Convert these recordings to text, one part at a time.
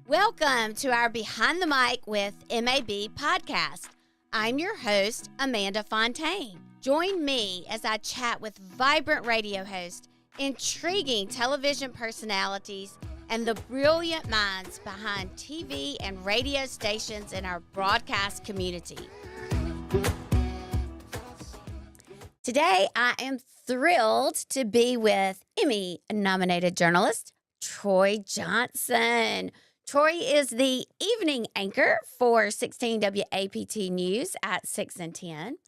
Welcome to our Behind the Mic with MAB podcast. I'm your host, Amanda Fontaine. Join me as I chat with vibrant radio hosts, intriguing television personalities, and the brilliant minds behind TV and radio stations in our broadcast community. Today, I am thrilled to be with Emmy-nominated journalist Troy Johnson. Troy is the evening anchor for 16 WAPT News at 6 and 10.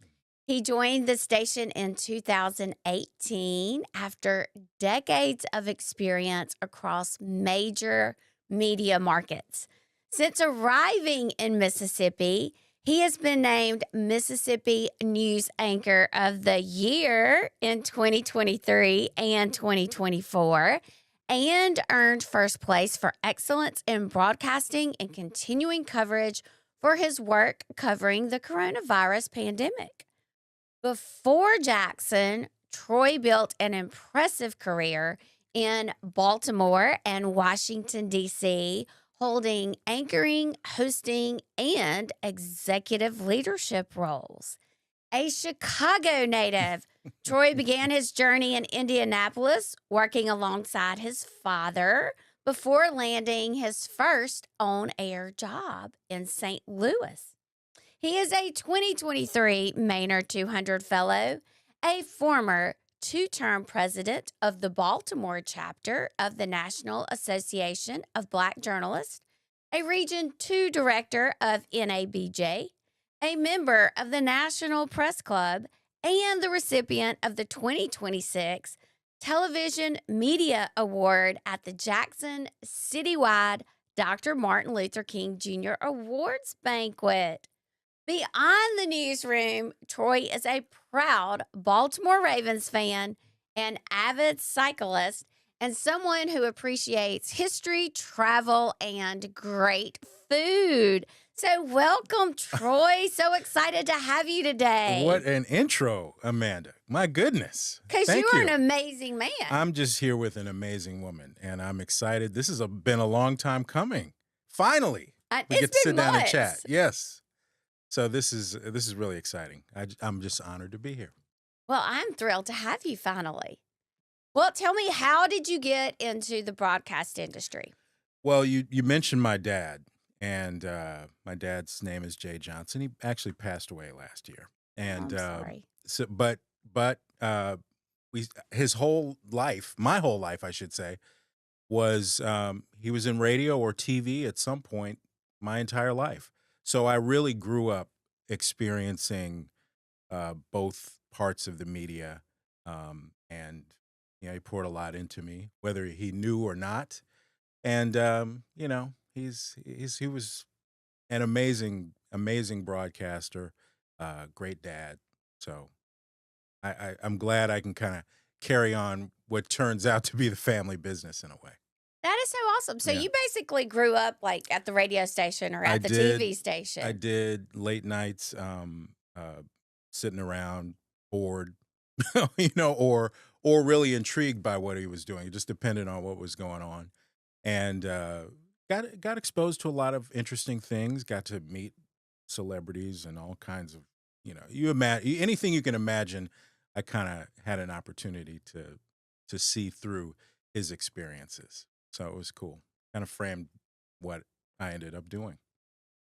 He joined the station in 2018 after decades of experience across major media markets. Since arriving in Mississippi, he has been named Mississippi News Anchor of the Year in 2023 and 2024. And earned first place for excellence in broadcasting and continuing coverage for his work covering the coronavirus pandemic. Before Jackson, Troy built an impressive career in Baltimore and Washington, D.C., holding anchoring, hosting, and executive leadership roles. A Chicago native, Troy began his journey in Indianapolis, working alongside his father before landing his first on-air job in St. Louis. He is a 2023 Maynard 200 Fellow, a former two-term president of the Baltimore chapter of the National Association of Black Journalists, a Region 2 director of NABJ, a member of the National Press Club, and the recipient of the 2026 Television Media Award at the Jackson Citywide Dr. Martin Luther King Jr. Awards Banquet. Beyond the newsroom, Troy is a proud Baltimore Ravens fan, an avid cyclist, and someone who appreciates history, travel, and great food. So welcome, Troy. So excited to have you today. What an intro, Amanda. My goodness. Because you are an amazing man. I'm just here with an amazing woman, and I'm excited. This has been a long time coming. Finally, we get to sit down and chat. Yes. So this is really exciting. I'm just honored to be here. Well, I'm thrilled to have you finally. Well, tell me, how did you get into the broadcast industry? Well, you mentioned my dad. And my dad's name is Jay Johnson. He actually passed away last year. And I'm sorry. His whole life, my whole life, I should say, was he was in radio or TV at some point my entire life. So I really grew up experiencing both parts of the media, and he poured a lot into me, whether he knew or not. And he was an amazing broadcaster, great dad. So I'm glad I can kind of carry on what turns out to be the family business in a way. That is so awesome. So you basically grew up like at the radio station or at the TV station. I did late nights, sitting around bored, or really intrigued by what he was doing. It just depended on what was going on. And got exposed to a lot of interesting things. Got to meet celebrities and all kinds of, anything you can imagine. I kind of had an opportunity to see through his experiences. So it was cool. Kind of framed what I ended up doing.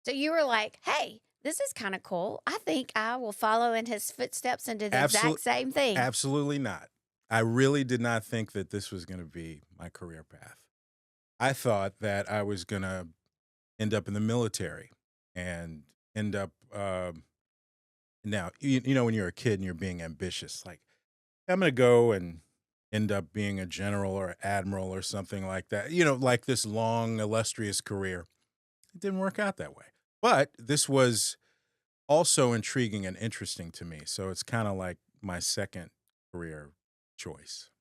So you were like, "Hey, this is kind of cool. I think I will follow in his footsteps and do the exact same thing." Absolutely not. I really did not think that this was going to be my career path. I thought that I was going to end up in the military and end up, now, when you're a kid and you're being ambitious, like, I'm going to go and end up being a general or admiral or something like that, like this long, illustrious career. It didn't work out that way. But this was also intriguing and interesting to me. So it's kind of like my second career choice.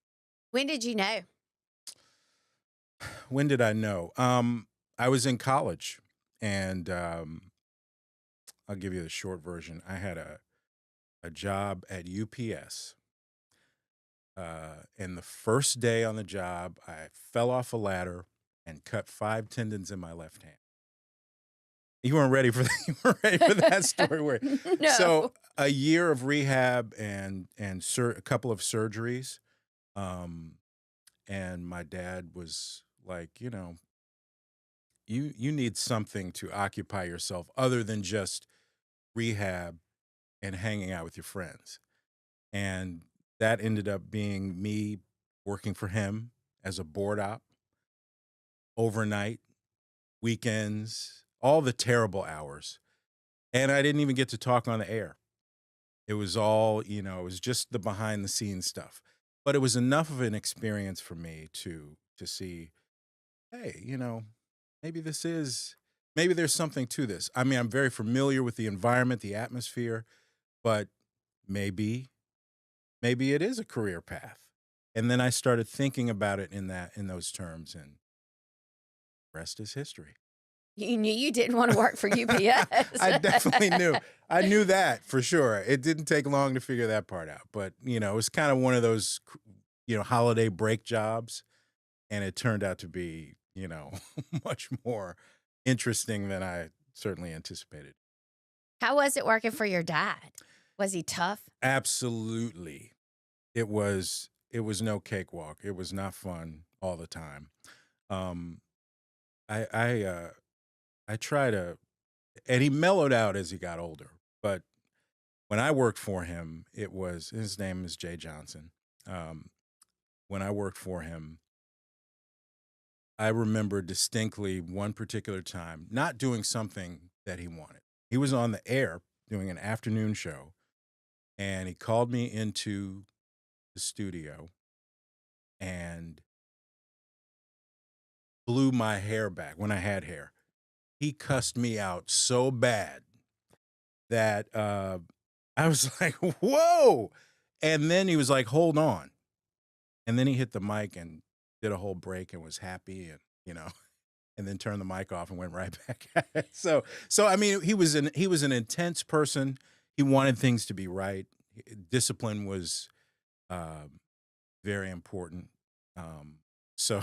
When did you know? When did I know? I was in college, and I'll give you the short version. I had a job at UPS. And the first day on the job, I fell off a ladder and cut 5 tendons in my left hand. You weren't ready for that. You weren't ready for that story. No. So a year of rehab and a couple of surgeries, and my dad was like, you need something to occupy yourself other than just rehab and hanging out with your friends. And that ended up being me working for him as a board op, overnight, weekends, all the terrible hours. And I didn't even get to talk on the air. It was all, it was just the behind the scenes stuff. But it was enough of an experience for me to see, hey, maybe maybe there's something to this. I mean, I'm very familiar with the environment, the atmosphere, but maybe it is a career path. And then I started thinking about it in those terms, and the rest is history. You knew you didn't want to work for UPS. I definitely knew. I knew that for sure. It didn't take long to figure that part out. But, it was kind of one of those, holiday break jobs. And it turned out to be, much more interesting than I certainly anticipated. How was it working for your dad? Was he tough? Absolutely. It was no cakewalk. It was not fun all the time. I try to, and he mellowed out as he got older. But when I worked for him, his name is Jay Johnson. When I worked for him, I remember distinctly one particular time not doing something that he wanted. He was on the air doing an afternoon show, and he called me into the studio and blew my hair back when I had hair. He cussed me out so bad that I was like, whoa. And then he was like, hold on. And then he hit the mic and did a whole break and was happy and, and then turned the mic off and went right back at it. So I mean, he was an intense person. He wanted things to be right. Discipline was very important. So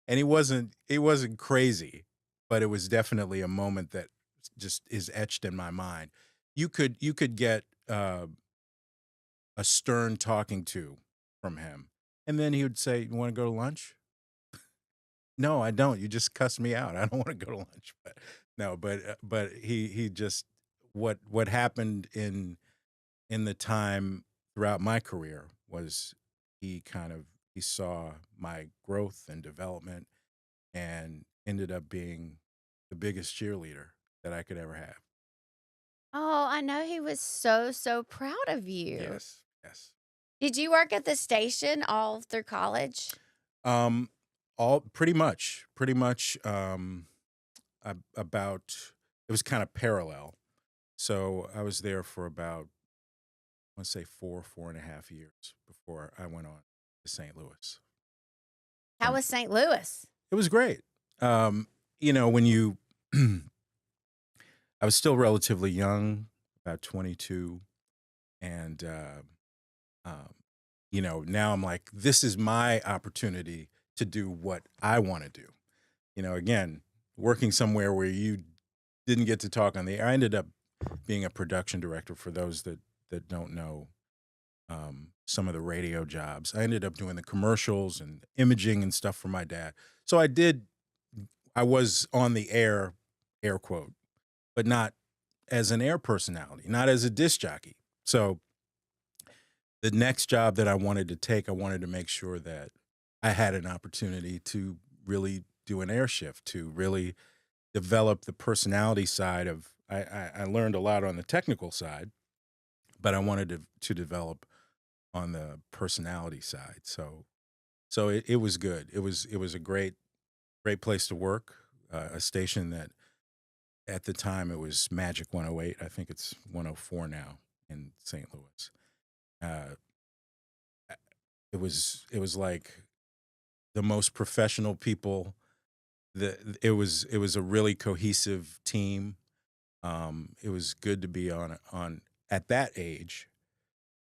and he wasn't crazy, but it was definitely a moment that just is etched in my mind. You could get a stern talking to from him, and then he would say, "You want to go to lunch?" No, I don't. You just cussed me out. I don't want to go to lunch. But no, but he just what happened in the time throughout my career was he saw my growth and development and ended up being the biggest cheerleader that I could ever have. Oh, I know he was so, so proud of you. Yes. Did you work at the station all through college? All pretty much. About it was kind of parallel. So I was there for about, I want to say 4.5 years before I went on to St. Louis. How was St. Louis? It was great. When you, I was still relatively young, about 22, and now I'm like, this is my opportunity to do what I want to do. Again, working somewhere where you didn't get to talk on the air. I ended up being a production director for those that don't know some of the radio jobs. I ended up doing the commercials and imaging and stuff for my dad. So I was on the air quote, but not as an air personality, not as a disc jockey. So the next job that I wanted to take, I wanted to make sure that I had an opportunity to really do an air shift, to really develop the personality side of, I learned a lot on the technical side, but I wanted to develop on the personality side. So it was good. It was a great place to work, a station that at the time it was Magic 108. I think it's 104 now in St. Louis. It was like the most professional people. It was a really cohesive team. It was good to be on at that age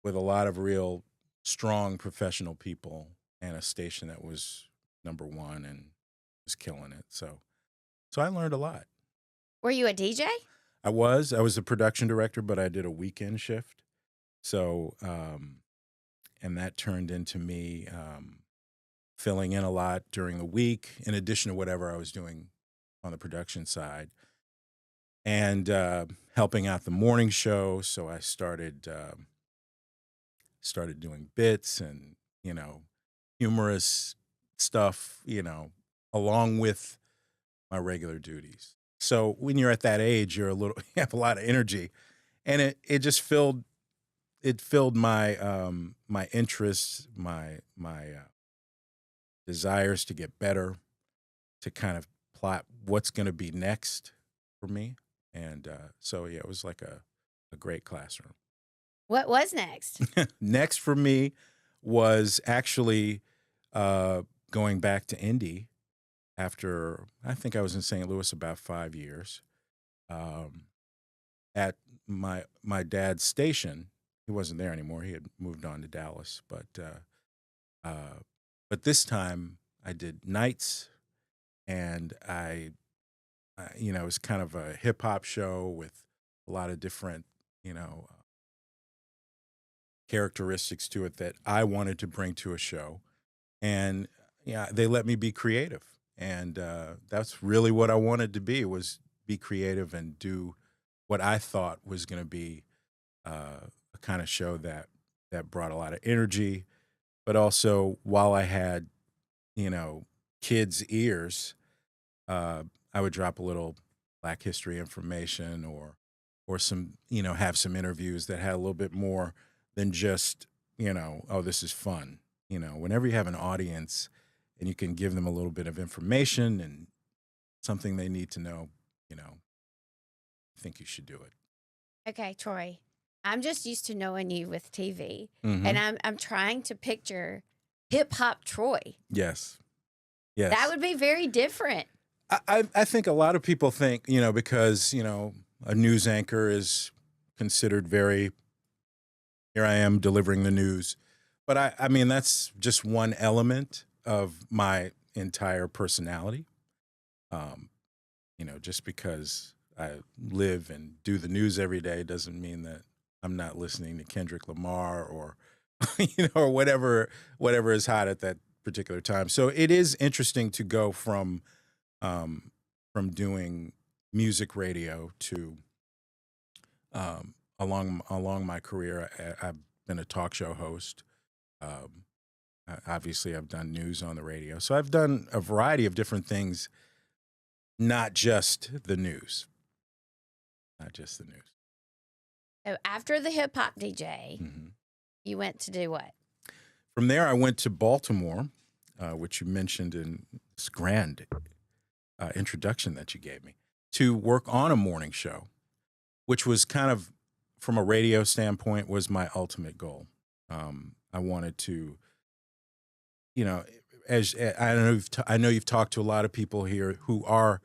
with a lot of real strong professional people and a station that was number one. And was killing it. So I learned a lot. Were you a DJ? I was a production director, but I did a weekend shift. So, and that turned into me filling in a lot during the week, in addition to whatever I was doing on the production side, and helping out the morning show. So I started doing bits and, humorous stuff, along with my regular duties. So when you're at that age, you have a lot of energy, and it just filled my my interests, my desires to get better, to kind of plot what's going to be next for me. And so yeah, it was like a great classroom. What was next? Next for me was actually going back to Indy after, I think I was in St. Louis about 5 years, at my dad's station. He wasn't there anymore. He had moved on to Dallas, but this time I did nights, and it was kind of a hip hop show with a lot of different, characteristics to it that I wanted to bring to a show. And yeah, they let me be creative. And that's really what I wanted to be creative and do what I thought was going to be a kind of show that brought a lot of energy, but also, while I had, kids' ears, I would drop a little Black history information or some, have some interviews that had a little bit more than just, oh, this is fun. Whenever you have an audience and you can give them a little bit of information and something they need to know, I think you should do it. Okay, Troy. I'm just used to knowing you with TV, Mm-hmm. and I'm trying to picture hip hop Troy. Yes. That would be very different. I think a lot of people think, because, a news anchor is considered very, here I am delivering the news. But I mean, that's just one element of my entire personality. Just because I live and do the news every day doesn't mean that I'm not listening to Kendrick Lamar or, or whatever is hot at that particular time. So it is interesting to go from doing music radio to along my career. I've been a talk show host. Obviously, I've done news on the radio. So I've done a variety of different things, not just the news. So after the hip hop DJ, Mm-hmm. you went to do what? From there, I went to Baltimore, which you mentioned in this grand introduction that you gave me, to work on a morning show, which was kind of, from a radio standpoint, was my ultimate goal. I wanted to, as I know you've talked to a lot of people here who are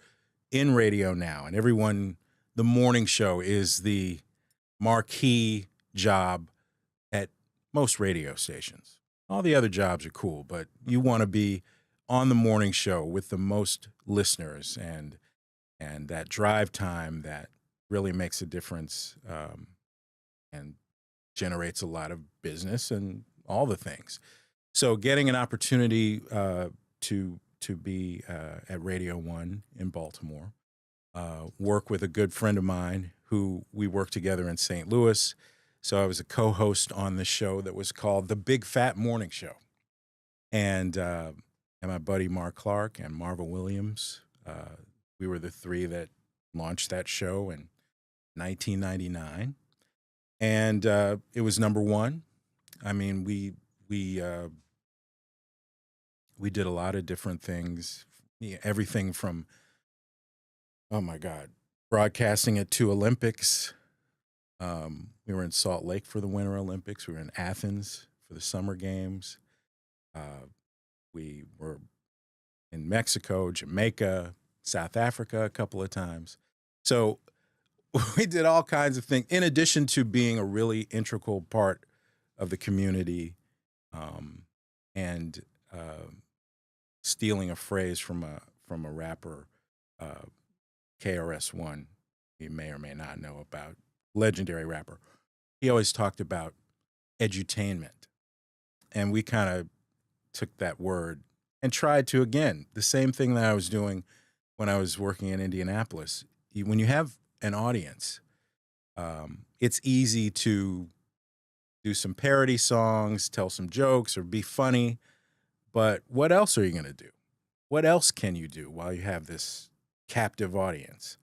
in radio now, and everyone, the morning show is the marquee job at most radio stations. All the other jobs are cool, but you want to be on the morning show with the most listeners and that drive time that really makes a difference, and generates a lot of business and all the things. So getting an opportunity to be at Radio 1 in Baltimore, work with a good friend of mine who we worked together in St. Louis. So I was a co-host on the show that was called the Big Phat Morning Show. And my buddy Mark Clark and Marva Williams, we were the three that launched that show in 1999. And it was number one. I mean, we did a lot of different things, everything from, oh my God, broadcasting it to Olympics. We were in Salt Lake for the Winter Olympics. We were in Athens for the Summer Games. We were in Mexico, Jamaica, South Africa a couple of times. So we did all kinds of things, in addition to being a really integral part of the community, and stealing a phrase from from a rapper, uh, KRS-One. You may or may not know about, legendary rapper. He always talked about edutainment, and we kind of took that word and tried to, again, the same thing that I was doing when I was working in Indianapolis. When you have an audience, it's easy to do some parody songs, tell some jokes, or be funny. But what else are you going to do? What else can you do while you have this captive audience?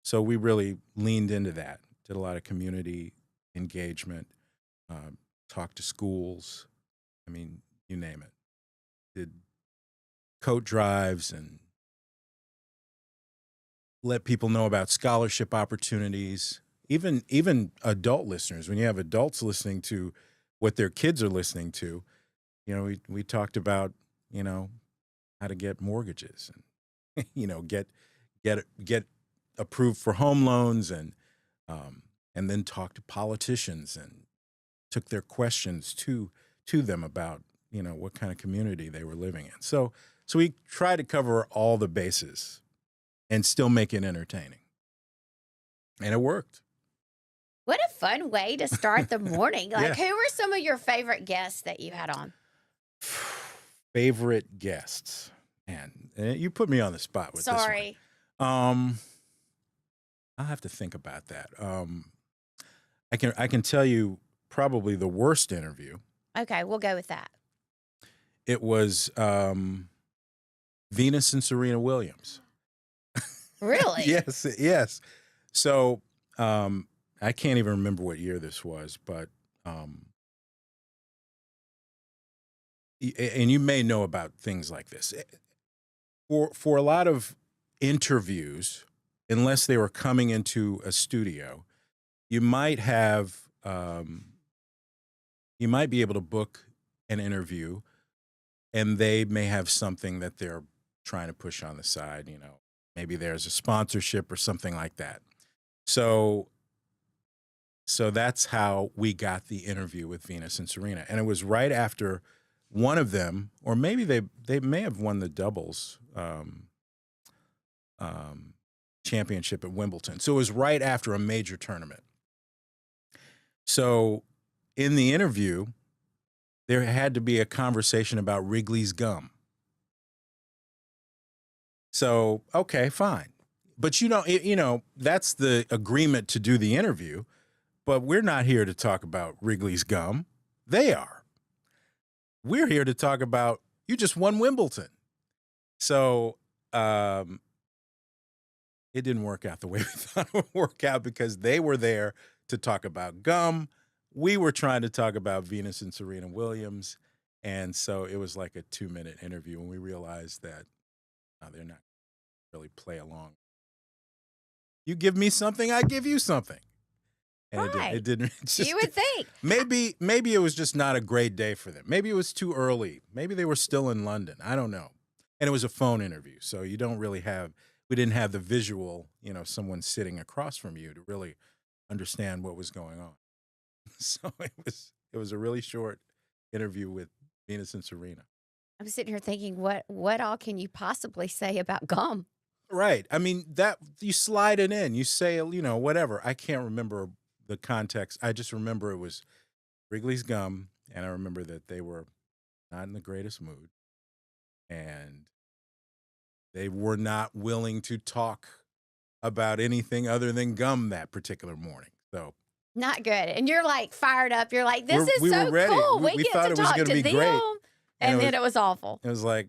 So we really leaned into that, did a lot of community engagement, talked to schools. I mean, you name it. Did coat drives and let people know about scholarship opportunities. Even adult listeners, when you have adults listening to what their kids are listening to, we talked about, how to get mortgages and, get approved for home loans and then talk to politicians and took their questions to them about, what kind of community they were living in. So we tried to cover all the bases and still make it entertaining. And it worked. What a fun way to start the morning. Like, Yeah. who were some of your favorite guests that you had on? Favorite guests. Man, you put me on the spot with Sorry. this one. I'll have to think about that. I can tell you probably the worst interview. Okay, we'll go with that. It was Venus and Serena Williams. Really? Yes. So I can't even remember what year this was, but and you may know about things like this. For a lot of interviews, unless they were coming into a studio, you might be able to book an interview, and they may have something that they're trying to push on the side. Maybe there's a sponsorship or something like that. So that's how we got the interview with Venus and Serena. And it was right after one of them, or maybe they may have won the doubles championship at Wimbledon. So it was right after a major tournament. So in the interview, there had to be a conversation about Wrigley's gum. So, okay, fine. But that's the agreement to do the interview, but we're not here to talk about Wrigley's gum. They are. We're here to talk about, you just won Wimbledon. So, it didn't work out the way we thought it would work out, because they were there to talk about gum. We were trying to talk about Venus and Serena Williams. And so it was like a 2-minute interview, and we realized that they're not really play along. You give me something, I give you something. And Right. it didn't. You would think. Maybe it was just not a great day for them. Maybe it was too early. Maybe they were still in London. I don't know. And it was a phone interview, so you don't really we didn't have the visual, someone sitting across from you to really understand what was going on. So it was a really short interview with Venus and Serena. I'm sitting here thinking, what all can you possibly say about gum? Right. I mean, that you slide it in, you say, whatever. I can't remember the context. I just remember it was Wrigley's gum, and I remember that they were not in the greatest mood, and they were not willing to talk about anything other than gum that particular morning. So Not good. And you're like fired up. You're like, this is we so were ready. cool. We We thought get it to was talk gonna to be great. them. And then it was awful. It was like,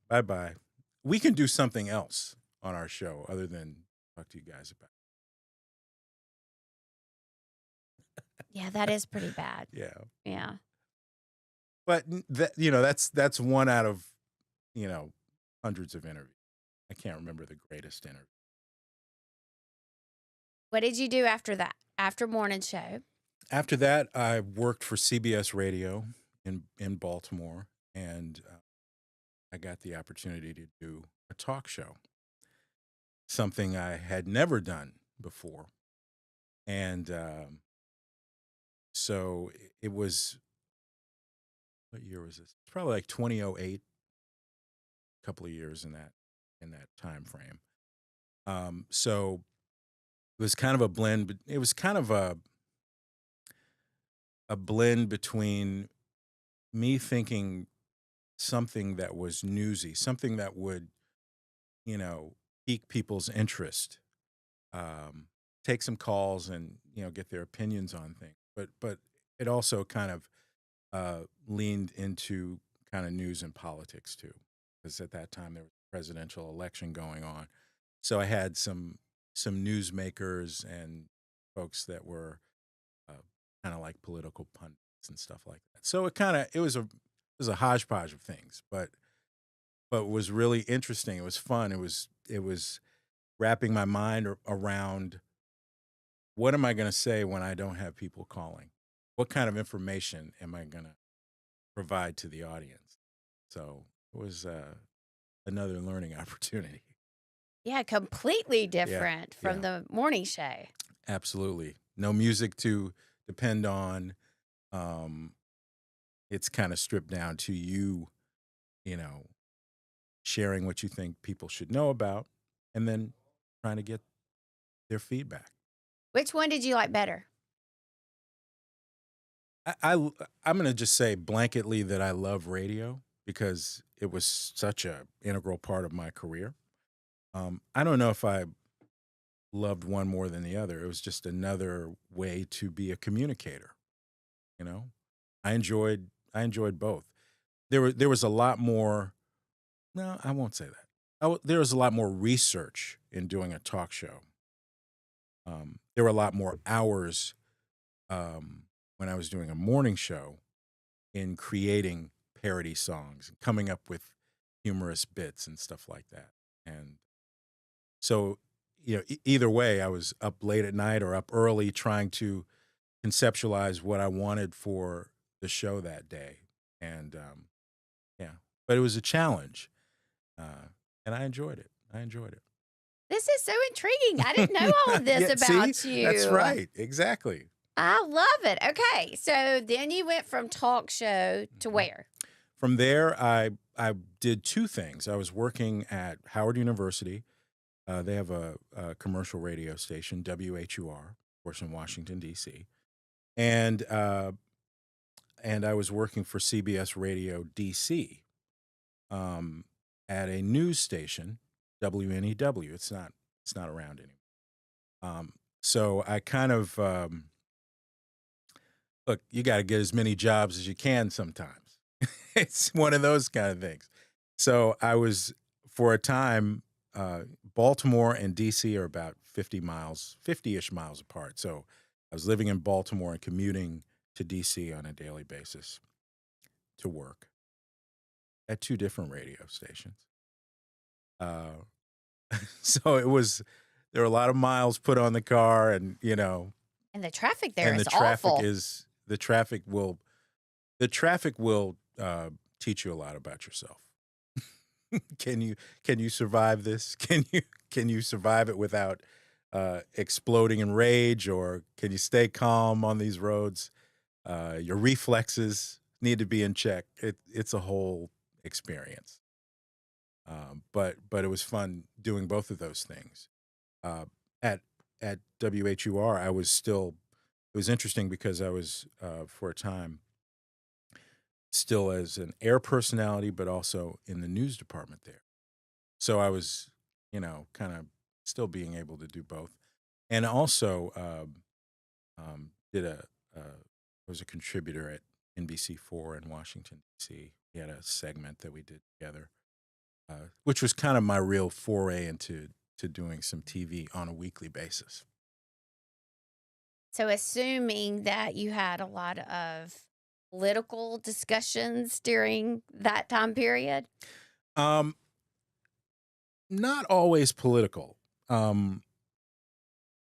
bye-bye. We can do something else on our show other than talk to you guys about it. Yeah, that is pretty bad. Yeah. Yeah. But that's one out of, hundreds of interviews. I can't remember the greatest interview. What did you do after that? After morning show? After that, I worked for CBS Radio in Baltimore, and I got the opportunity to do a talk show, something I had never done before. And so it was, what year was this? It's probably like 2008, a couple of years in that. in that time frame. So it was kind of a blend. It was kind of a blend between me thinking something that was newsy, something that would, pique people's interest, um, take some calls and, get their opinions on things. But it also kind of leaned into kind of news and politics too, because at that time there was a presidential election going on. So I had some newsmakers and folks that were uh, kind of like political pundits and stuff like that. So it was a hodgepodge of things, but it was really interesting. It was fun. It was wrapping my mind around what am I going to say when I don't have people calling? What kind of information am I going to provide to the audience? So it was another learning opportunity. Yeah, completely Yeah, different from yeah, the morning show. absolutely. No music to depend on. Um, it's kind of stripped down to you, you know, sharing what you think people should know about, and then trying to get their feedback. Which one did you like better? I'm going to just say blanketly that I love radio because it was such a integral part of my career. I don't know if I loved one more than the other. It was just another way to be a communicator. You know, I enjoyed both. There was a lot more. No, I won't say that. There was a lot more research in doing a talk show. There were a lot more hours when I was doing a morning show in creating parody songs and coming up with humorous bits and stuff like that. And so, either way, I was up late at night or up early trying to conceptualize what I wanted for the show that day. And yeah, but it was a challenge, and I enjoyed it. I enjoyed it. This is so intriguing. I didn't know all of this Yeah, see, about that's you. right, exactly. I love it. Okay, so then you went from talk show to Mhm. where? From there, I did two things. I was working at Howard University. They have a commercial radio station, WHUR, of course, in Washington D.C. And and I was working for CBS Radio DC um, at a news station, WNEW. It's not around anymore. So I kind of look. You got to get as many jobs as you can. Sometimes it's one of those kind of things. So I was for a time. Baltimore and DC are about 50 miles, 50-ish miles apart. So I was living in Baltimore and commuting to DC on a daily basis to work at two different radio stations. Uh, so there were a lot of miles put on the car, and And the traffic there and is awful. the traffic will teach you a lot about yourself. Can you survive this? Can you survive it without exploding in rage, or can you stay calm on these roads? Your reflexes need to be in check. It's a whole experience. But it was fun doing both of those things. Uh, at at WHUR, I was still. It was interesting because I was for a time still as an air personality, but also in the news department there. So I was, kind of still being able to do both, and also did was a contributor at NBC4 in Washington D.C. We had a segment that we did together, which was kind of my real foray into doing some TV on a weekly basis. So, assuming that you had a lot of political discussions during that time period. Um, Not always political. Um,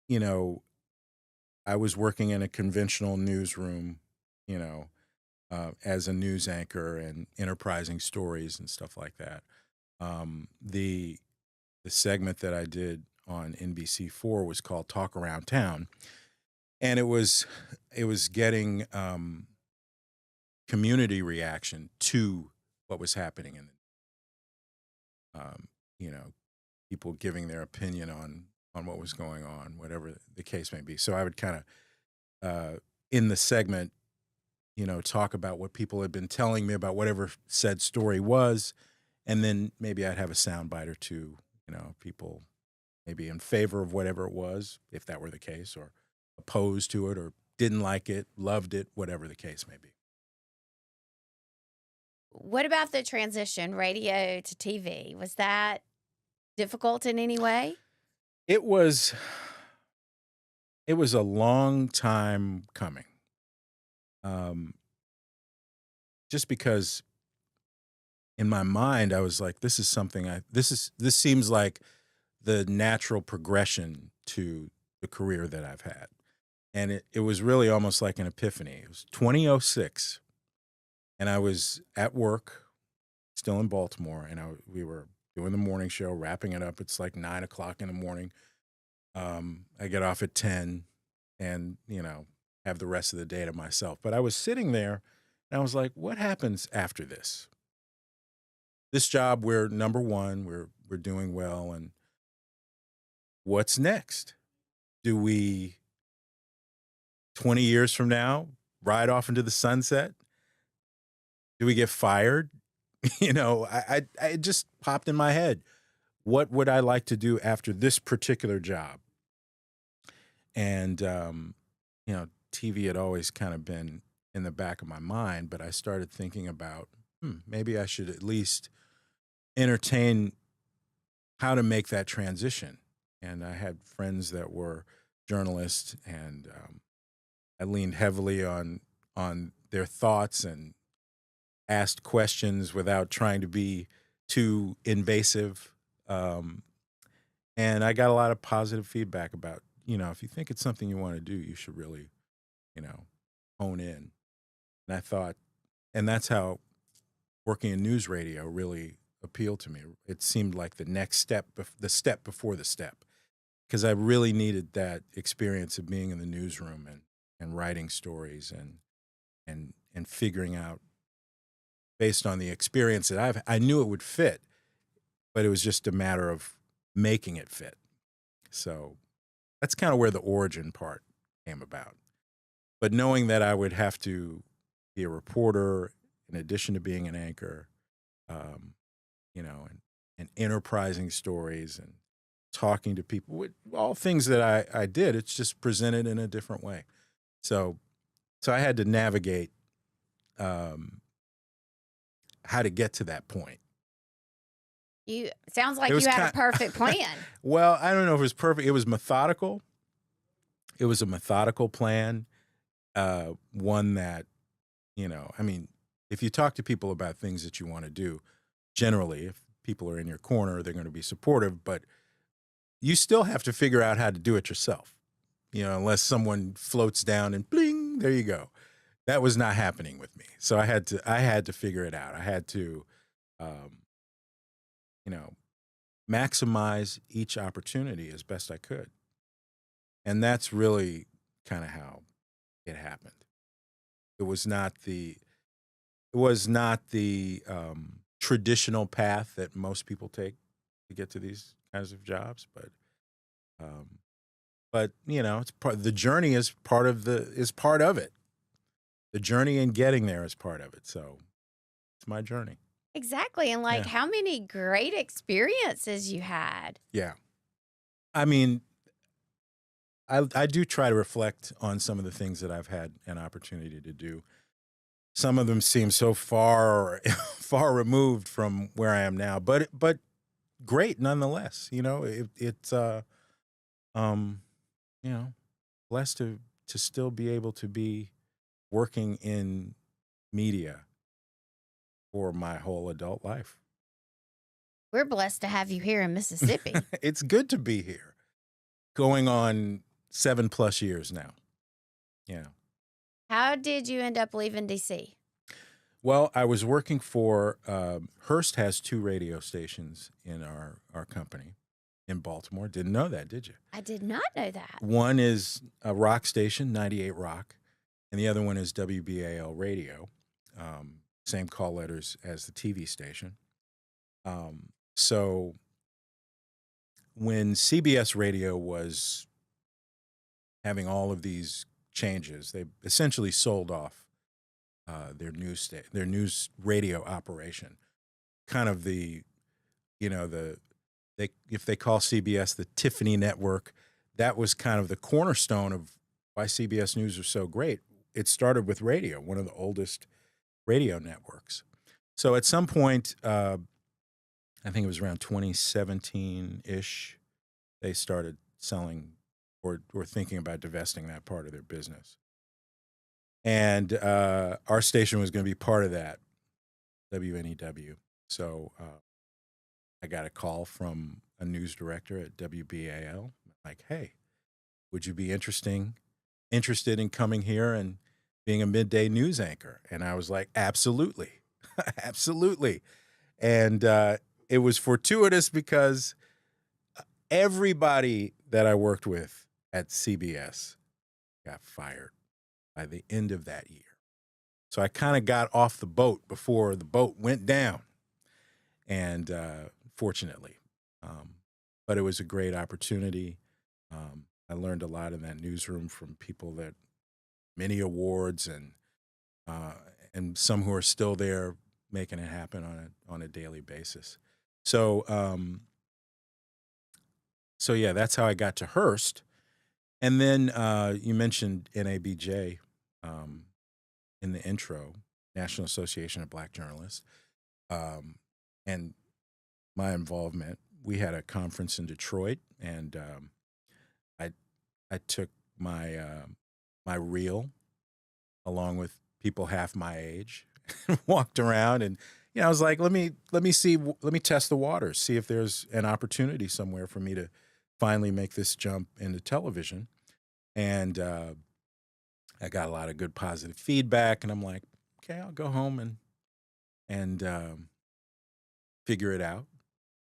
you know, I was working in a conventional newsroom, you know, as a news anchor and enterprising stories and stuff like that. The segment that I did on NBC4 was called Talk Around Town, and it was getting community reaction to what was happening in the, um, people giving their opinion on what was going on, whatever the case may be. So I would kind of in the segment, talk about what people had been telling me about whatever said story was, and then maybe I'd have a soundbite or two, people maybe in favor of whatever it was, if that were the case, or opposed to it, or didn't like it, loved it, whatever the case may be. What about the transition, radio to TV? Was that difficult in any way? It was a long time coming. Just because in my mind I was like, this is something this seems like the natural progression to the career that I've had. And it was really almost like an epiphany. It was 2006, and I was at work, still in Baltimore, and we were doing the morning show, wrapping it up. It's like 9 o'clock in the morning. I get off at 10 and, have the rest of the day to myself. But I was sitting there and I was like, what happens after this? This job, we're number one, we're doing well. And what's next? Do we, 20 years from now, ride off into the sunset? Do we get fired? It just popped in my head. What would I like to do after this particular job? And, TV had always kind of been in the back of my mind, but I started thinking about, maybe I should at least entertain how to make that transition. And I had friends that were journalists, and I leaned heavily on their thoughts and asked questions without trying to be too invasive. And I got a lot of positive feedback about, if you think it's something you want to do, you should really, hone in. And I thought, and that's how working in news radio really appealed to me. It seemed like the next step, the step before the step, because I really needed that experience of being in the newsroom and writing stories and figuring out, based on the experience that I knew it would fit, but it was just a matter of making it fit. So that's kind of where the origin part came about. But knowing that I would have to be a reporter in addition to being an anchor, and enterprising stories and talking to people, all things that I did, it's just presented in a different way. So I had to navigate how to get to that point. Sounds like you had a perfect plan. Well, I don't know if it was perfect. It was methodical. It was a methodical plan. One that, if you talk to people about things that you want to do, generally, if people are in your corner, they're going to be supportive, but you still have to figure out how to do it yourself, unless someone floats down and bling, there you go. That was not happening with me. So I had to figure it out. I had to, maximize each opportunity as best I could. And that's really kind of how it happened. It was not the traditional path that most people take to get to these kinds of jobs, but it's the journey is part of it. The journey in getting there is part of it. So it's my journey. Exactly. And how many great experiences you had. Yeah. I mean, I do try to reflect on some of the things that I've had an opportunity to do. Some of them seem so far removed from where I am now, but great nonetheless. It's blessed to still be able to be working in media for my whole adult life. We're blessed to have you here in Mississippi. It's good to be here. Going on 7+ years now. Yeah. How did you end up leaving D.C.? Well, I was working for Hearst has 2 radio stations in our company in Baltimore. Didn't know that, did you? I did not know that. One is a rock station, 98 Rock, and the other one is WBAL Radio, same call letters as the TV station. So when CBS Radio was having all of these changes, they essentially sold off their news radio operation. Kind of the, if they call CBS the Tiffany Network, that was kind of the cornerstone of why CBS News was so great. It started with radio, one of the oldest radio networks. So at some point, I think it was around 2017-ish, they started selling or thinking about divesting that part of their business. And our station was going to be part of that, WNEW. So I got a call from a news director at WBAL, like, hey, would you be interested in coming here and being a midday news anchor? And I was like, absolutely, absolutely. And it was fortuitous because everybody that I worked with at CBS got fired by the end of that year. So I kind of got off the boat before the boat went down. And fortunately, but it was a great opportunity. I learned a lot in that newsroom from people that many awards and some who are still there making it happen on a daily basis. So yeah, that's how I got to Hearst. And then you mentioned NABJ in the intro, National Association of Black Journalists, and my involvement. We had a conference in Detroit, and I took my my reel along with people half my age, walked around, and I was like, let me test the waters, see if there's an opportunity somewhere for me to finally make this jump into television. And I got a lot of good positive feedback, and I'm like, okay, I'll go home and figure it out.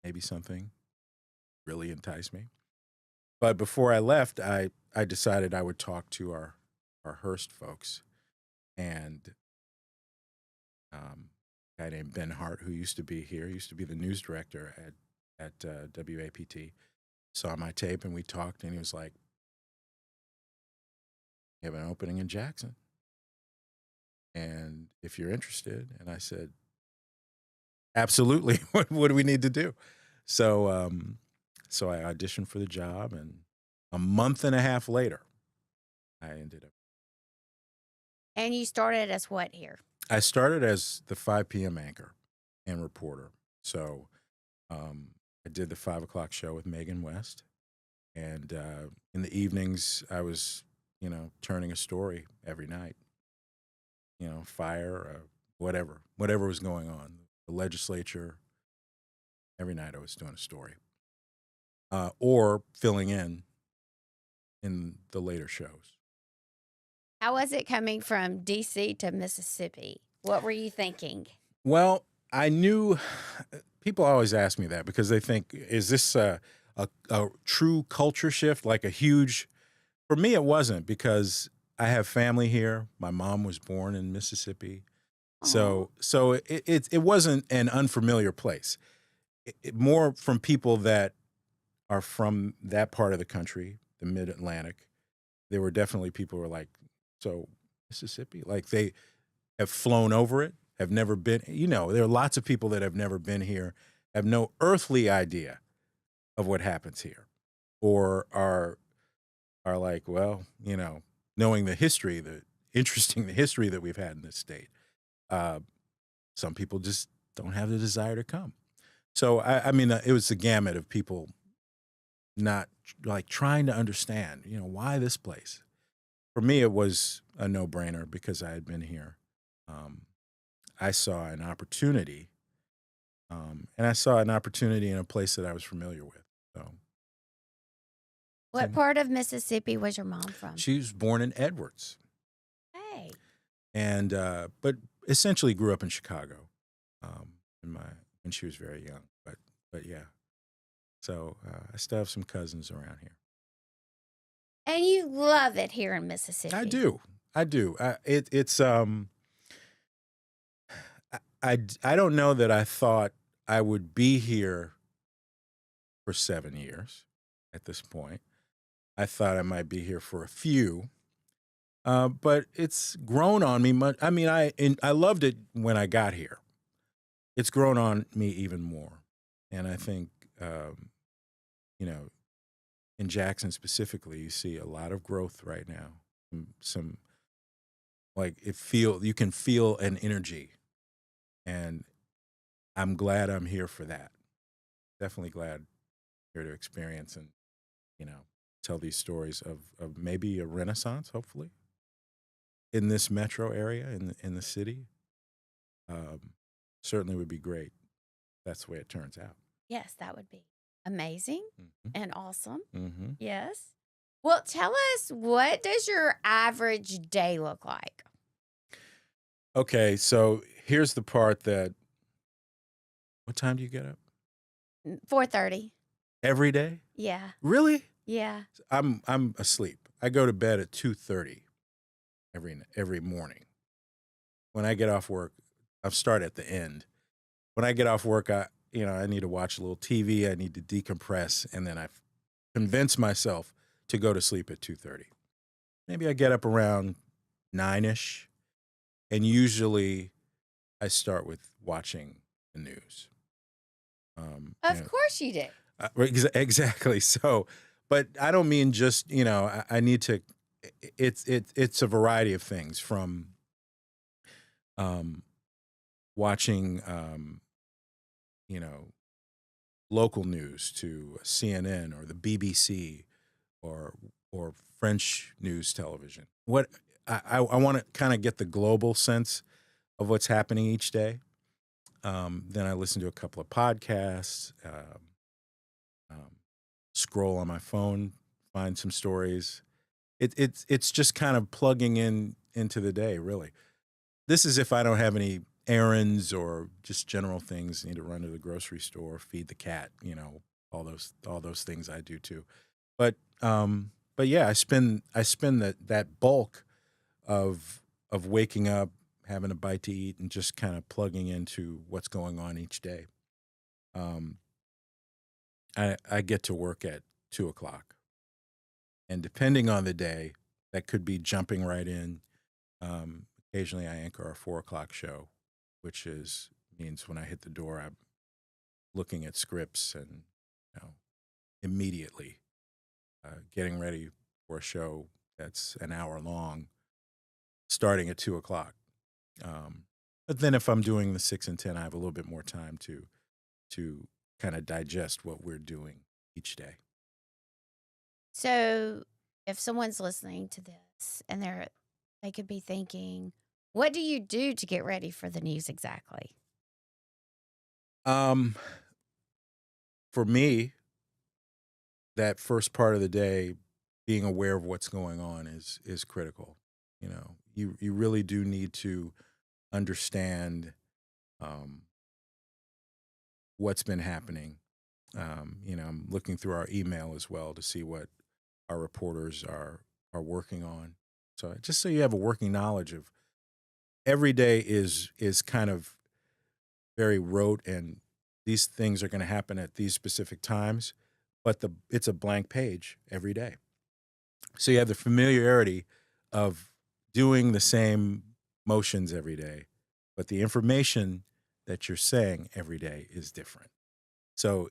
Maybe something really enticed me. But before I left, I decided I would talk to our Hearst folks, and a guy named Ben Hart, who used to be here, used to be the news director at WAPT, saw my tape, and we talked, and he was like, "You have an opening in Jackson, and if you're interested," and I said, "Absolutely. What do we need to do?" So I auditioned for the job, and a month and a half later, I ended up. And you started as what here? I started as the 5 p.m. anchor and reporter. So I did the 5 o'clock show with Megan West. And in the evenings, I was, turning a story every night, fire, whatever was going on, the legislature. Every night I was doing a story or filling in the later shows. How was it coming from D.C. to Mississippi? What were you thinking? Well, I knew people always ask me that because they think, is this a true culture shift, like a huge? For me, it wasn't, because I have family here. My mom was born in Mississippi. So it wasn't an unfamiliar place. More from people that are from that part of the country, the Mid-Atlantic. There were definitely people who were like, so Mississippi? Like they have flown over it, have never been. There are lots of people that have never been here, have no earthly idea of what happens here, or are like, well, knowing the history, the history that we've had in this state. Some people just don't have the desire to come. So, I mean, it was the gamut of people not like trying to understand, why this place. For me, it was a no-brainer because I had been here. I saw an opportunity, and I saw an opportunity in a place that I was familiar with. So, what part of Mississippi was your mom from? She was born in Edwards. Hey. And but essentially grew up in Chicago, when she was very young. But yeah. So I still have some cousins around here. And you love it here in Mississippi. I do. It's I don't know that I thought I would be here for 7 years at this point. I thought I might be here for a few, but it's grown on me much. I mean, I loved it when I got here. It's grown on me even more, and I think you know, in Jackson specifically, you see a lot of growth right now. Some like you can feel an energy, and I'm glad I'm here for that. Definitely glad here to experience and tell these stories of maybe a renaissance, hopefully, in this metro area in the city. Um, Certainly would be great. That's the way it turns out. Yes, that would be amazing Mm-hmm. and awesome. Mm-hmm. Yes. Well, tell us, what does your average day look like? Okay, so here's the part that. What time do you get up? 4:30. Every day? Yeah. Really? Yeah. I'm asleep. I go to bed at 2:30 every morning. When I get off work, I start at the end. When I get off work, I need to watch a little TV. I need to decompress, and then I convince myself to go to sleep at 2:30. Maybe I get up around 9ish, and usually I start with watching the news. Of course you do. Exactly. So, but I don't mean just I need to. It's a variety of things, from watching local news to CNN or the BBC or French news television. What I want to kind of get the global sense of what's happening each day. Then I listen to a couple of podcasts, scroll on my phone, find some stories. It's just kind of plugging into the day, really. This is if I don't have any errands or just general things. Need to run to the grocery store, feed the cat, all those things I do too. But yeah, I spend that bulk of waking up, having a bite to eat, and just kind of plugging into what's going on each day. I get to work at 2:00, and depending on the day, that could be jumping right in. Occasionally, I anchor our 4:00 show, which means when I hit the door, I'm looking at scripts and immediately getting ready for a show that's an hour long, starting at 2:00. But then, if I'm doing the 6 and 10, I have a little bit more time to kind of digest what we're doing each day. So, if someone's listening to this and they could be thinking, what do you do to get ready for the news exactly? For me, that first part of the day, being aware of what's going on is critical. You really do need to understand what's been happening. I'm looking through our email as well to see what our reporters are working on. So just so you have a working knowledge of every day is kind of very rote, and these things are going to happen at these specific times, but it's a blank page every day. So you have the familiarity of doing the same motions every day, but the information that you're saying every day is different. So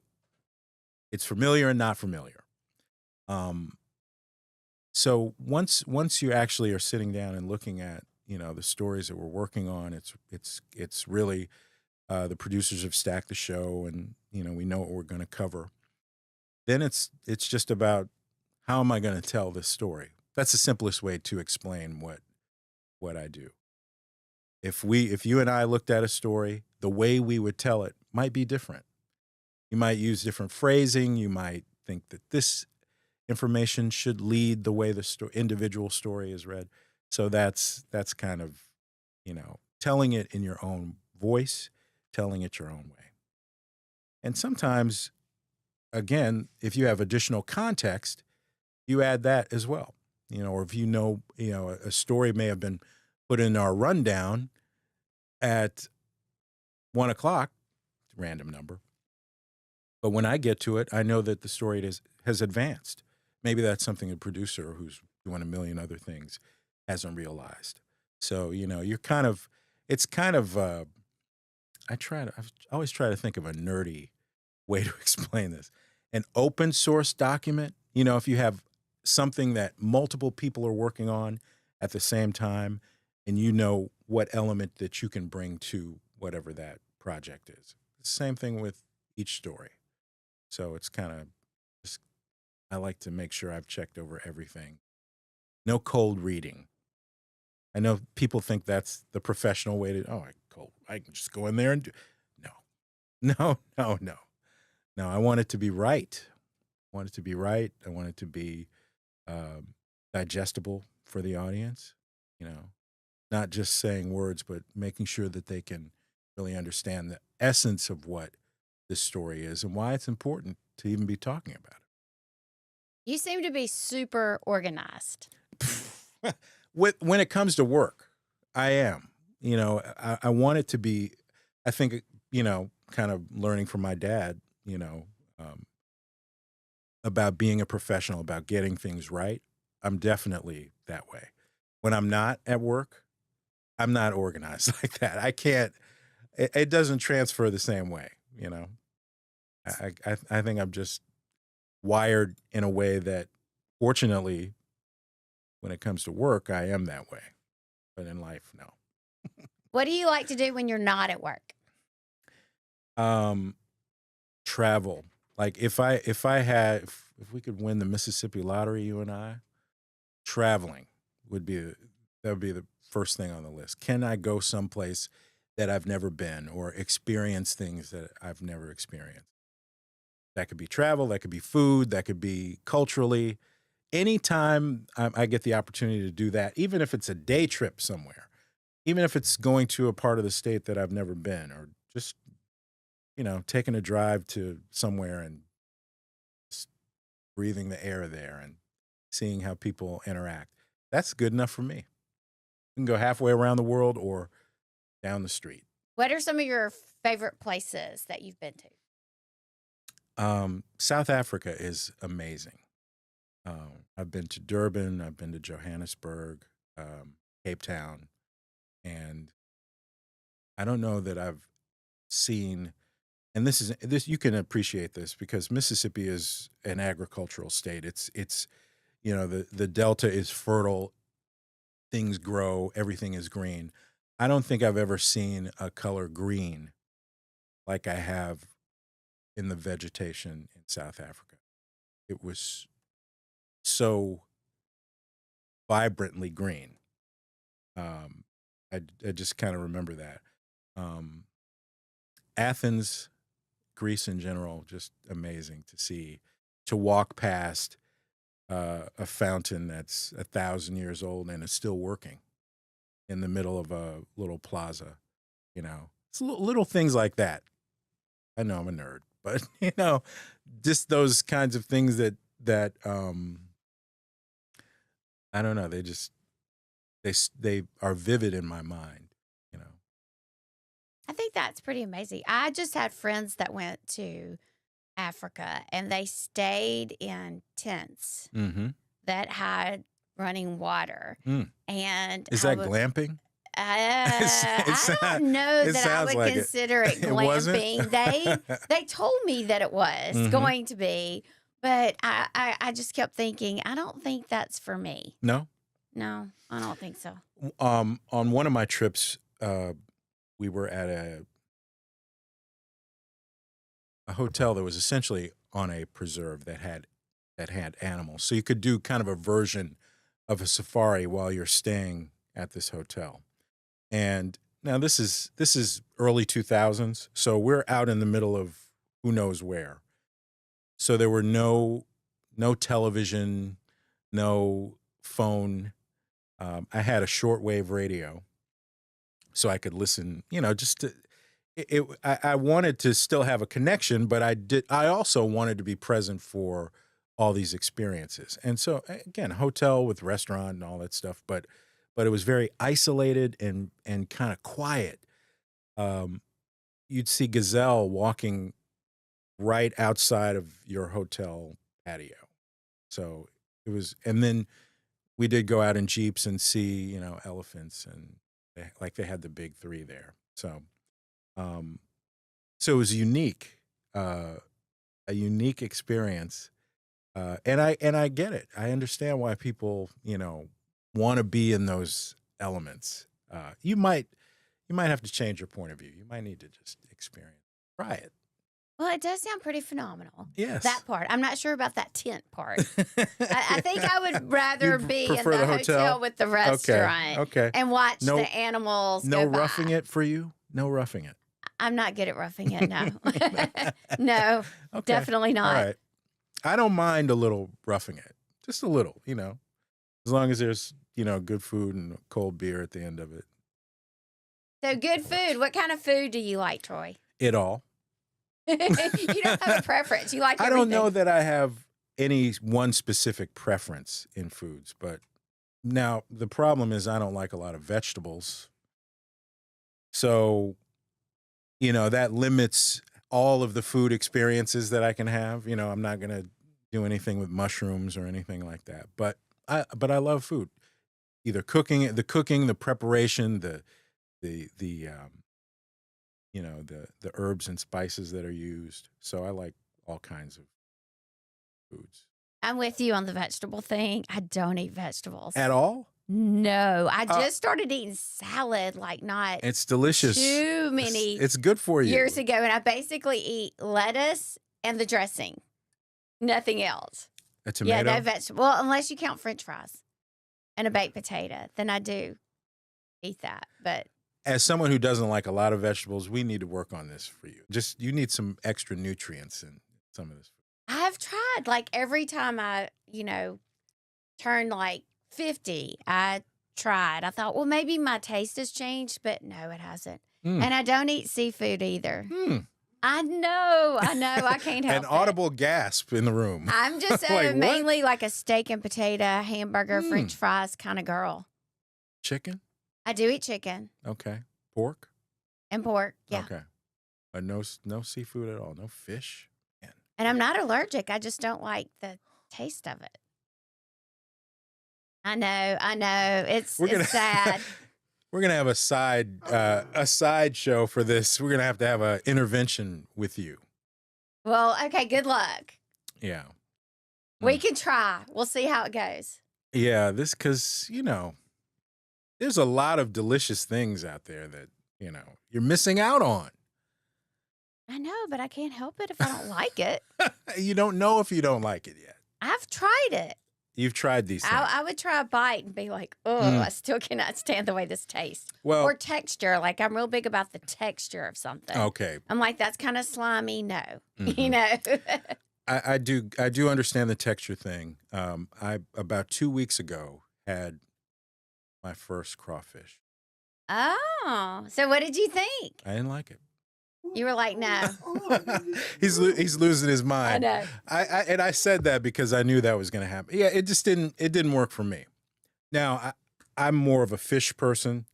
it's familiar and not familiar. So once you actually are sitting down and looking at the stories that we're working on, it's really the producers have stacked the show, and we know what we're going to cover. Then it's just about, how am I going to tell this story? That's the simplest way to explain what I do. If you and I looked at a story, the way we would tell it might be different. You might use different phrasing. You might think that this information should lead the way the individual story is read. So that's kind of, telling it in your own voice, telling it your own way. And sometimes, again, if you have additional context, you add that as well. Or if a story may have been put in our rundown at 1:00, random number, But when I get to it, I know that the story has advanced. Maybe that's something a producer who's doing a million other things hasn't realized. So, you're kind of, it's kind of, I always try to think of a nerdy way to explain this. An open source document, if you have something that multiple people are working on at the same time, and you know what element that you can bring to whatever that project is. Same thing with each story. So it's kind of just, I like to make sure I've checked over everything. No cold reading. I know people think that's the professional way to, I can just go in there and do. No. No, I want it to be right. I want it to be right. I want it to be digestible for the audience, not just saying words, but making sure that they can really understand the essence of what this story is and why it's important to even be talking about You seem to be super organized. it. When it comes to work, I am. I want it to be, I think, kind of learning from my dad, about being a professional, about getting things right. I'm definitely that way. When I'm not at work, I'm not organized like that. I can't, it doesn't transfer the same way, I think I'm just wired in a way that, fortunately, when it comes to work, I am that way. But in life, no. What do you like to do when you're not at work? Travel. Like if we could win the Mississippi lottery, you and I, traveling would be the first thing on the list. Can I go someplace that I've never been or experience things that I've never experienced? That could be travel, that could be food, that could be culturally. Anytime I get the opportunity to do that, even if it's a day trip somewhere, even if it's going to a part of the state that I've never been, or just, taking a drive to somewhere and just breathing the air there and seeing how people interact, that's good enough for me. You can go halfway around the world or down the street. What are some of your favorite places that you've been to? South Africa is amazing. I've been to Durban, I've been to Johannesburg, Cape Town, and I don't know that I've seen, and this you can appreciate this because Mississippi is an agricultural state. It's the Delta is fertile, things grow, everything is green. I don't think I've ever seen a color green like I have in the vegetation in South Africa. It was so vibrantly green. I just kind of remember that. Athens, Greece in general, just amazing to see. To walk past a fountain that's 1,000 years old and is still working in the middle of a little plaza, it's little things like that. I know I'm a nerd, but just those kinds of things that I don't know. They are vivid in my mind. I think that's pretty amazing. I just had friends that went to Africa and they stayed in tents Mm-hmm. that had running water. Mm. And Is that glamping? I don't know it that I sounds would like it. consider it It wasn't? glamping. They told me that it was Mhm. going to be, but I just kept thinking, I don't think that's for me. No. No, I don't think so. On one of my trips, we were at a hotel that was essentially on a preserve that had animals. So you could do kind of a version of a safari while you're staying at this hotel. And now this is early 2000s, so we're out in the middle of who knows where. So there were no television, no phone. I had a shortwave radio, so I could listen. Just to, I wanted to still have a connection, but I also wanted to be present for all these experiences. And so again, hotel with restaurant and all that stuff, but it was very isolated and kind of quiet. You'd see gazelle walking right outside of your hotel patio. So it was, and then we did go out in Jeeps and see, elephants, and they had the big three there. Um, so it was a unique experience. And I get it. I understand why people, want to be in those elements. You might have to change your point of view. You might need to just experience, try it. Well, it does sound pretty phenomenal. Yes. That part. I'm not sure about that tent part. I think I would rather be in prefer the the hotel with the restaurant Okay. and watch No- the animals No go by. roughing it for you? No roughing it. I'm not good at roughing it, no. No, Okay. definitely not. All right. I don't mind a little roughing it. Just a little, as long as there's, good food and cold beer at the end of it. So good food. What kind of food do you like, Troy? It all. You don't have a preference. You like I everything. don't know that I have any one specific preference in foods, but now the problem is I don't like a lot of vegetables. So, that limits all of the food experiences that I can have. I'm not going to do anything with mushrooms or anything like that. But I love food. Either the preparation, the herbs and spices that are used. So I like all kinds of foods. I'm with you on the vegetable thing. I don't eat vegetables. At all? No. I just started eating salad, not It's delicious. too many It's good for you. years ago. And I basically eat lettuce and the dressing. Nothing else. A tomato? Yeah, no vegetable. Well, unless you count French fries and a baked potato, then I do eat that. But as someone who doesn't like a lot of vegetables, we need to work on this for you. You need some extra nutrients in some of this food. I've tried, every time I, turned 50, I tried. I thought, well, maybe my taste has changed, but no, it hasn't. And I don't eat seafood either. I know. I can't help An audible gasp in the room. I'm just mainly like a steak and potato, hamburger, French fries kind of girl. Chicken? I do eat chicken. Okay. Pork? And pork, yeah. Okay. But no seafood at all? No fish? Man. And I'm not allergic. I just don't like the taste of it. I know. It's sad. We're gonna have a side show for this. We're gonna have to have an intervention with you. Well, okay. Good luck. Yeah. We can try. We'll see how it goes. Yeah, because there's a lot of delicious things out there that you're missing out on. I know, but I can't help it if I don't like it. You don't know if you don't like it yet. I've tried it. You've tried these things. I would try a bite and be like, oh, I still cannot stand the way this tastes. Well, or texture. I'm real big about the texture of something. Okay. I'm like, that's kind of slimy. No, I do understand the texture thing. I about 2 weeks ago had my first crawfish. Oh, so what did you think? I didn't like it. You were like, no. He's losing his mind. I know. I said that because I knew that was going to happen. Yeah, it just didn't work for me. Now I'm more of a fish person,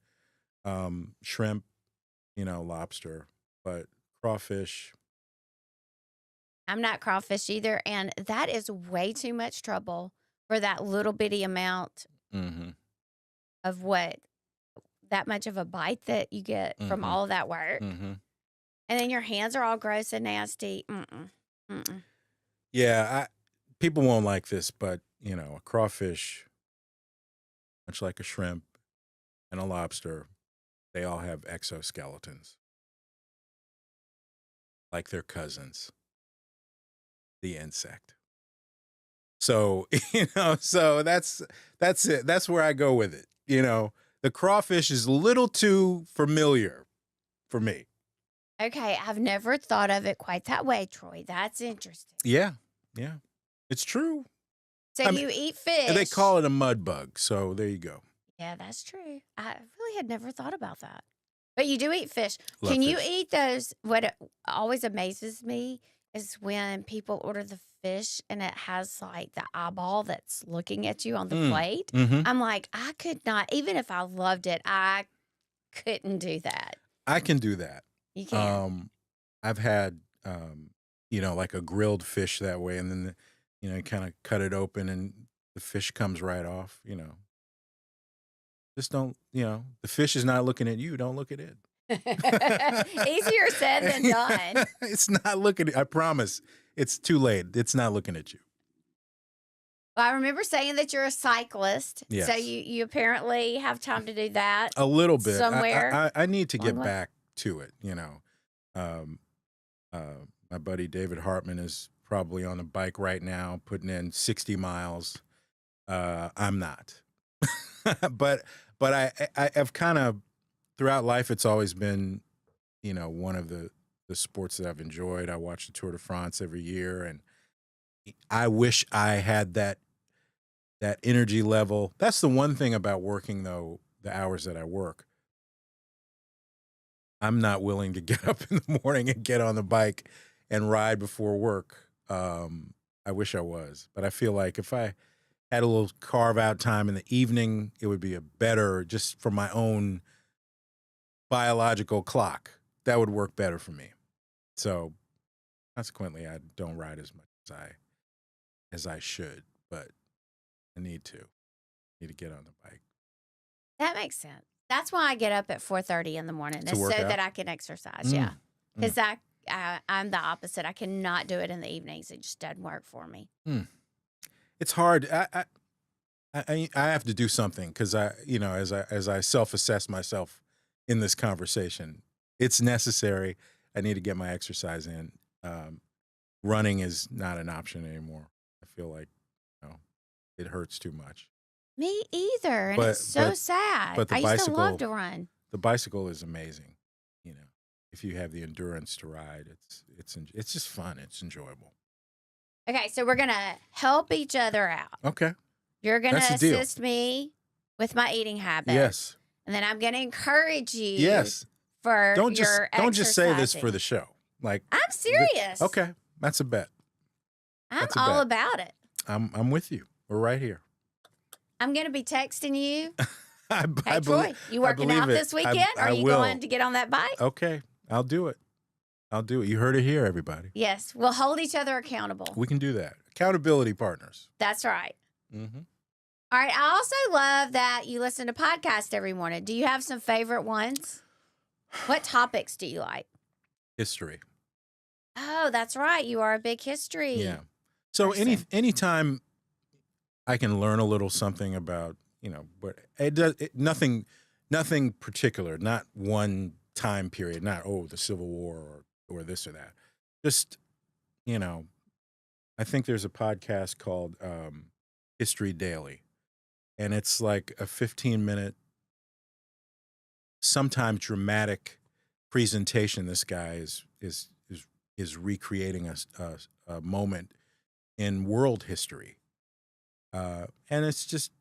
shrimp, lobster, but crawfish. I'm not crawfish either, and that is way too much trouble for that little bitty amount of that much of a bite that you get from all of that work. And then your hands are all gross and nasty. Yeah, people won't like this, but, a crawfish, much like a shrimp and a lobster, they all have exoskeletons. Like their cousins, the insect. So, so that's it. That's where I go with it. The crawfish is a little too familiar for me. Okay, I've never thought of it quite that way, Troy. That's interesting. Yeah. It's true. So you eat fish. And they call it a mud bug, so there you go. Yeah, that's true. I really had never thought about that. But you do eat fish. Love Can you fish. eat those? What always amazes me is when people order the fish and it has the eyeball that's looking at you on the plate. I'm like, I could not, even if I loved it, I couldn't do that. I can do that. You can. I've had like a grilled fish that way, and then you kind of cut it open and the fish comes right off. Just don't. The fish is not looking at you. Don't look at it. Easier said than done. It's not looking. I promise. It's too late. It's not looking at you. Well, I remember saying that you're a cyclist. Yes. So you apparently have time to do that. A little bit. Somewhere. I need to get back to it. My buddy David Hartman is probably on a bike right now, putting in 60 miles. I'm not. but I've kind of, throughout life, it's always been, one of the sports that I've enjoyed. I watch the Tour de France every year, and I wish I had that energy level. That's the one thing about working, though, the hours that I work. I'm not willing to get up in the morning and get on the bike and ride before work. I wish I was, but I feel like if I had a little carve out time in the evening, it would be a better, just for my own biological clock, that would work better for me. So consequently, I don't ride as much as I should, but I need to get on the bike. That makes sense. That's why I get up at 4:30 in the morning, is so that I can exercise. Yeah, because I'm the opposite. I cannot do it in the evenings. It just doesn't work for me. It's hard. I have to do something because as I self-assess myself in this conversation, it's necessary. I need to get my exercise in. Running is not an option anymore. I feel like it hurts too much. Me either, and it's so sad. But I used to love to run. The bicycle is amazing. If you have the endurance to ride, it's just fun. It's enjoyable. Okay, so we're gonna help each other out. Okay. You're gonna assist me with my eating habits. Yes. And then I'm gonna encourage you. Yes. For don't just say this for the show. Like, I'm serious. Okay, that's a bet. I'm all about it. I'm with you. We're right here. I'm gonna be texting you. Hey, Troy, you working out this weekend? Are you going to get on that bike? Okay, I'll do it. You heard it here, everybody. Yes, we'll hold each other accountable. We can do that. Accountability partners. That's right. Mm-hmm. All right. I also love that you listen to podcasts every morning. Do you have some favorite ones? What topics do you like? History. Oh, that's right. You are a big history. Yeah. So anytime I can learn a little something about, but nothing particular, not one time period, not the Civil War or this or that. Just, I think there's a podcast called History Daily, and it's like a 15-minute, sometimes dramatic presentation. This guy is recreating a moment in world history, and it's just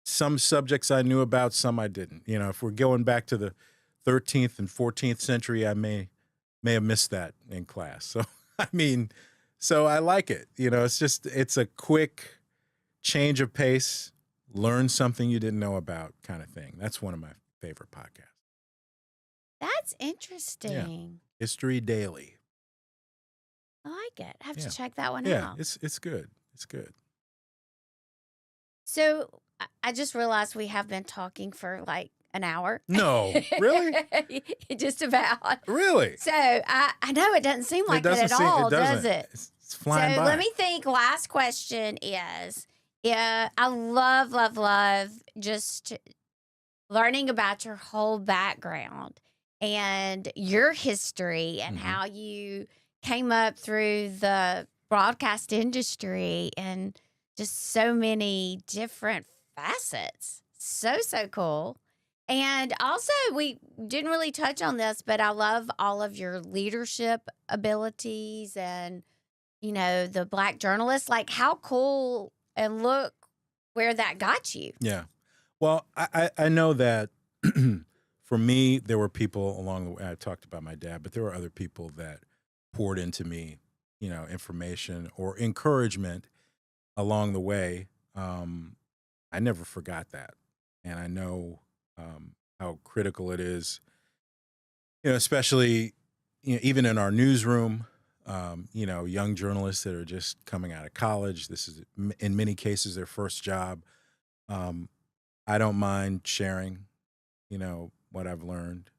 some subjects I knew about, some I didn't. If we're going back to the 13th and 14th century, I may have missed that in class. So so I like it. It's a quick change of pace, learn something you didn't know about kind of thing. That's one of my favorite podcasts. That's interesting. Yeah. History Daily. I like it. I have to check that one out. Yeah, it's good. It's good. So I just realized we have been talking for like an hour. No, really? Just about. Really? So I know it doesn't seem like it at all, does it? It's flying by. So let me think. Last question is, I love just learning about your whole background and your history and how you came up through the broadcast industry and just so many different facets. So cool. And also, we didn't really touch on this, but I love all of your leadership abilities and, the Black journalist. Like, how cool, and look where that got you. Yeah. Well, I know that for me, there were people along the way. I talked about my dad, but there were other people that poured into me, information or encouragement along the way. I never forgot that. And I know how critical it is, especially, even in our newsroom, young journalists that are just coming out of college. This is, in many cases, their first job. I don't mind sharing, what I've learned,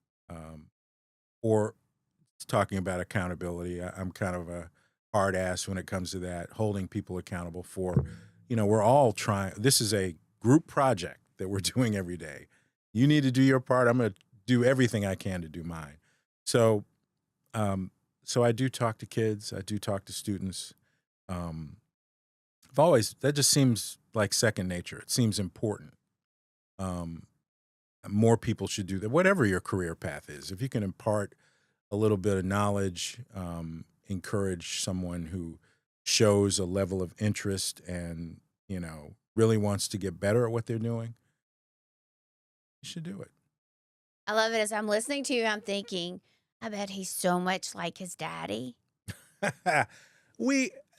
or talking about accountability. I'm kind of a hard ass when it comes to that, holding people accountable for, we're all trying. This is a group project that we're doing every day. You need to do your part. I'm going to do everything I can to do mine. So, so I do talk to kids. I do talk to students. That just seems like second nature. It seems important. More people should do that, whatever your career path is. If you can impart a little bit of knowledge, encourage someone who shows a level of interest and, really wants to get better at what they're doing, you should do it. I love it. As I'm listening to you, I'm thinking, I bet he's so much like his daddy.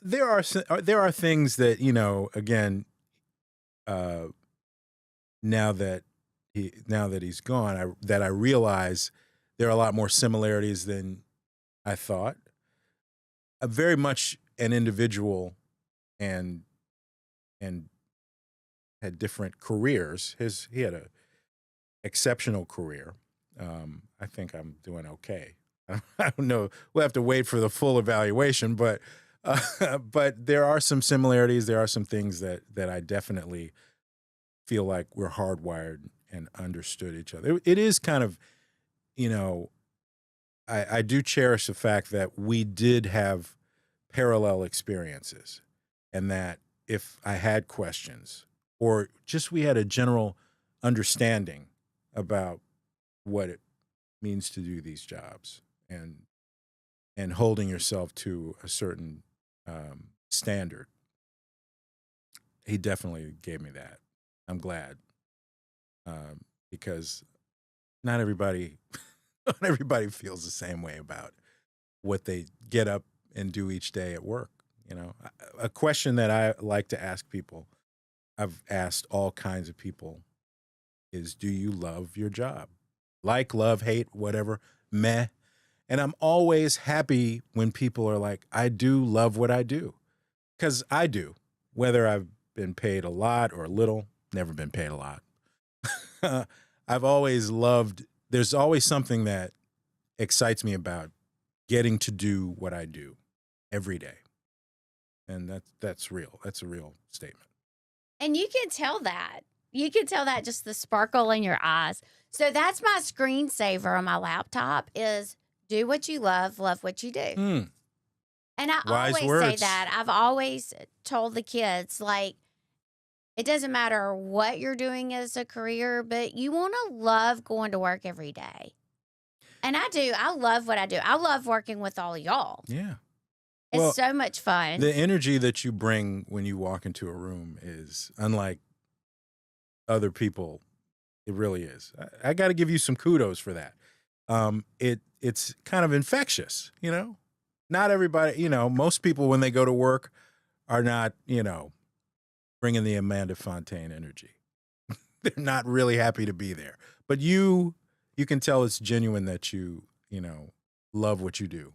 There are things that, again, now that he's gone, I realize there are a lot more similarities than I thought. Very much an individual and had different careers. He had a exceptional career. I think I'm doing okay. I don't know. We'll have to wait for the full evaluation, but there are some similarities. There are some things that I definitely feel like we're hardwired and understood each other. It is kind of, I do cherish the fact that we did have parallel experiences, and that if I had questions or just we had a general understanding about what it means to do these jobs and holding yourself to a certain standard. He definitely gave me that. I'm glad, because not everybody feels the same way about what they get up and do each day at work. A question that I like to ask people, I've asked all kinds of people, is, do you love your job? Like, love, hate, whatever, meh. And I'm always happy when people are like, I do love what I do. Because I do. Whether I've been paid a lot or a little, never been paid a lot. I've always loved, there's always something that excites me about getting to do what I do every day. And that's real. That's a real statement. And you can tell that. You can tell that just the sparkle in your eyes. So that's my screensaver on my laptop is do what you love what you do. And I Wise always words. say that. I've always told the kids, like, it doesn't matter what you're doing as a career, but you want to love going to work every day. And I do. I love what I do. I love working with all y'all. Yeah. It's so much fun. The energy that you bring when you walk into a room is unlike other people. It really is. I got to give you some kudos for that. It's kind of infectious, Not everybody, most people when they go to work are not, bringing the Amanda Fontaine energy. They're not really happy to be there. But you can tell it's genuine that you love what you do.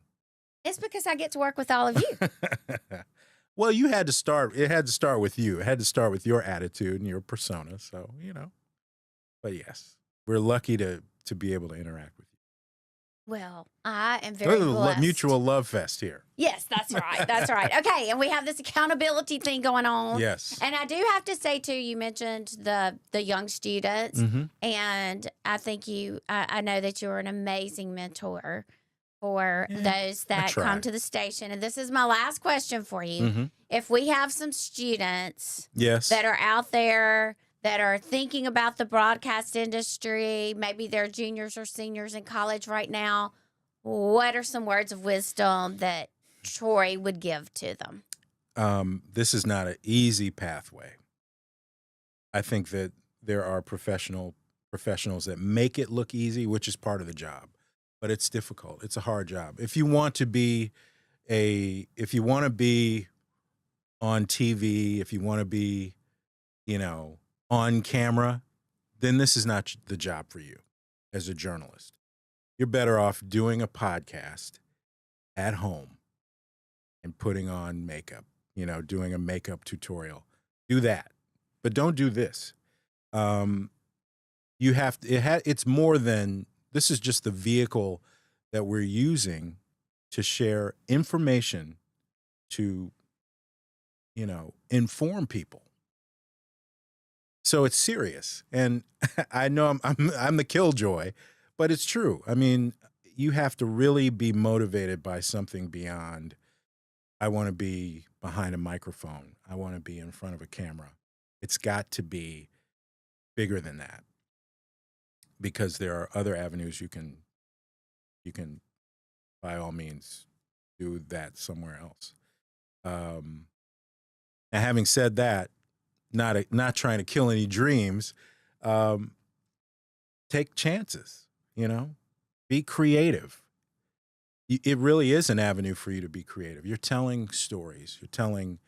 It's because I get to work with all of you. Well, you had to start. It had to start with you. It had to start with your attitude and your persona. So, But yes, we're lucky to be able to interact with you. Well, I am very blessed. Mutual love fest here. Yes, that's right. That's right. Okay, and we have this accountability thing going on. Yes. And I do have to say, too, you mentioned the young students. And I think I know that you're an amazing mentor for those that come to the station. And this is my last question for you. If we have some students that are out there that are thinking about the broadcast industry, maybe they're juniors or seniors in college right now, what are some words of wisdom that Troy would give to them? This is not an easy pathway. I think that there are professionals that make it look easy, which is part of the job, but it's difficult. It's a hard job. If you want to be on TV, if you want to be, on camera, then this is not the job for you as a journalist. You're better off doing a podcast at home and putting on makeup, doing a makeup tutorial. Do that. But don't do this. It's more than, this is just the vehicle that we're using to share information to, inform people. So it's serious. And I know I'm the killjoy, but it's true. I mean, you have to really be motivated by something beyond, I want to be behind a microphone. I want to be in front of a camera. It's got to be bigger than that, because there are other avenues you can by all means do that somewhere else. Now, having said that, not trying to kill any dreams, take chances, be creative. It really is an avenue for you to be creative. You're telling stories, you're telling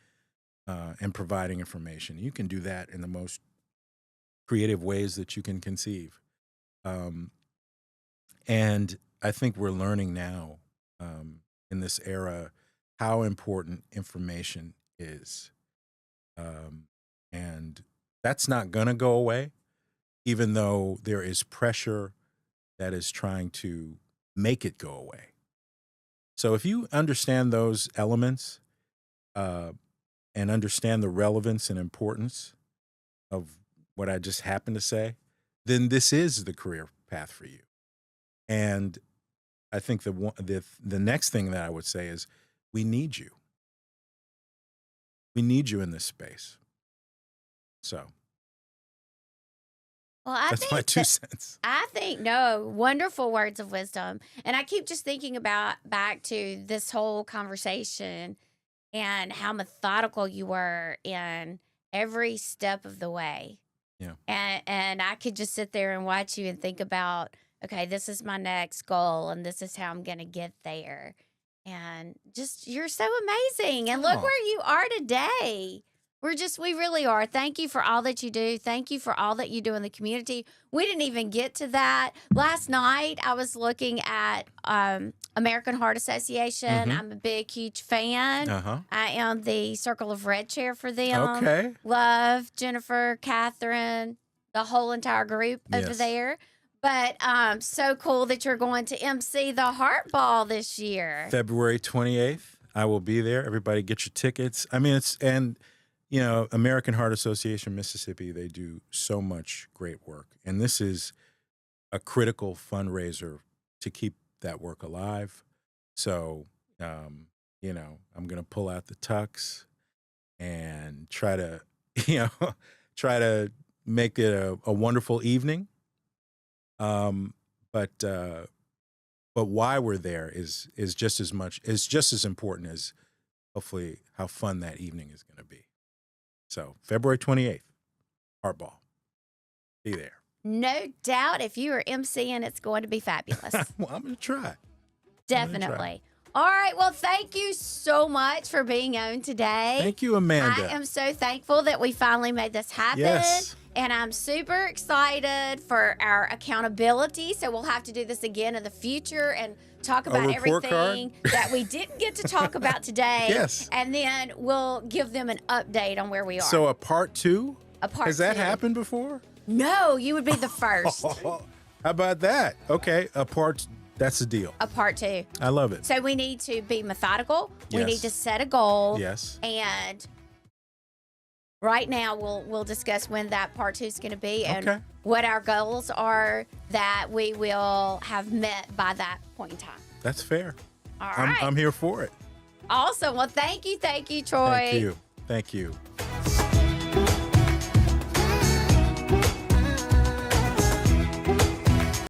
and providing information. You can do that in the most creative ways that you can conceive. And I think we're learning now in this era how important information is. And that's not going to go away, even though there is pressure that is trying to make it go away. So if you understand those elements and understand the relevance and importance of what I just happened to say, then this is the career path for you. And I think the next thing that I would say is we need you. We need you in this space. So that's my 2 cents. I think, no, wonderful words of wisdom. And I keep just thinking back to this whole conversation and how methodical you were in every step of the way. Yeah. And I could just sit there and watch you and think about, okay, this is my next goal and this is how I'm going to get there. And just, you're so amazing. And look where you are today. We really are. Thank you for all that you do. Thank you for all that you do in the community. We didn't even get to that. Last night, I was looking at American Heart Association. Mm-hmm. I'm a big, huge fan. Uh-huh. I am the Circle of Red chair for them. Okay. Love Jennifer, Catherine, the whole entire group over there. But so cool that you're going to MC the Heart Ball this year. February 28th. I will be there. Everybody get your tickets. I mean, American Heart Association, Mississippi, they do so much great work. And this is a critical fundraiser to keep that work alive. So, I'm going to pull out the tux and try to make it a wonderful evening. But why we're there is just as important as hopefully how fun that evening is going to be. So February 28th, Heart Ball. Be there. No doubt if you are MCing, it's going to be fabulous. Well, I'm going to try. Definitely. All right. Well, thank you so much for being on today. Thank you, Amanda. I am so thankful that we finally made this happen. Yes. And I'm super excited for our accountability. So we'll have to do this again in the future and talk about everything that we didn't get to talk about today. Yes. And then we'll give them an update on where we are. So a part 2? Has that 2. happened before? No, you would be the first. How about that? Okay, that's the deal. A part 2. I love it. So we need to be methodical. We Yes. need to set a goal. Yes. And right now we'll discuss when that part 2 is going to be and what our goals are that we will have met by that point in time. That's fair. All right. I'm here for it. Awesome. Well, thank you, Troy. Thank you.